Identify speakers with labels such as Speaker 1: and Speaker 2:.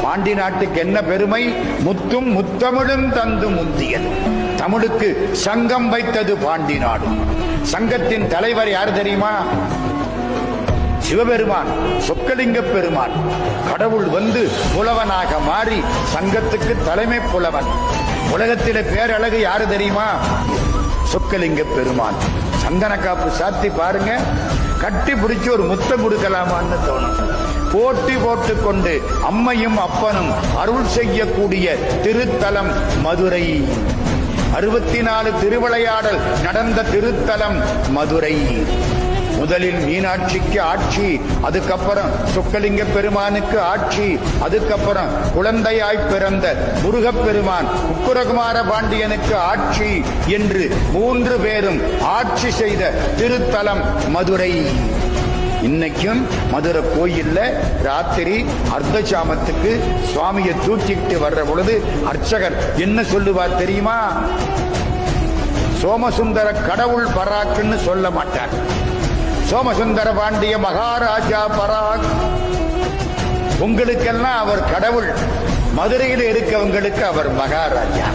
Speaker 1: பாண்டி நாட்டுக்கு என்ன பெருமை? முத்தும் முத்தமிழும் தந்து முந்தியது. தமிழுக்கு சங்கம் வைத்தது பாண்டி நாடு. சங்கத்தின் தலைவர் யார் தெரியுமா? சிவபெருமான், சொக்கலிங்க பெருமான். கடவுள் வந்து புலவனாக மாறி சங்கத்துக்கு தலைமை புலவன். உலகத்திலே பேரழகு யாரு தெரியுமா? சொக்கலிங்க பெருமான். சந்தன காப்பு சாத்தி பாருங்க, கட்டி பிடிச்சு ஒரு முத்தம் கொடுக்கலாமான்னு தோணும். போட்டி போட்டுக் கொண்டு அம்மையும் அப்பனும் அருள் செய்யக்கூடிய திருத்தலம் மதுரை. 64 திருவிளையாடல் நடந்த திருத்தலம் மதுரை. முதலில் மீனாட்சிக்கு ஆட்சி, அதுக்கப்புறம் சொக்கலிங்க பெருமானுக்கு ஆட்சி, அதுக்கப்புறம் குழந்தையாய் பிறந்த முருகப்பெருமான் உக்குரகுமார பாண்டியனுக்கு ஆட்சி என்று 3 பேரும் ஆட்சி செய்த திருத்தலம் மதுரை. இன்னைக்கும் மதுரை கோயில்ல ராத்திரி அர்த்தசாமத்துக்கு சுவாமியை தூக்கிட்டு வர்ற பொழுது அர்ச்சகர் என்ன சொல்லுவார் தெரியுமா? சோமசுந்தர கடவுள் பராக்குன்னு சொல்ல மாட்டார். சோமசுந்தர பாண்டிய மகாராஜா பராக். உங்களுக்கெல்லாம் அவர் கடவுள், மதுரையில் இருக்கவங்களுக்கு அவர் மகாராஜா.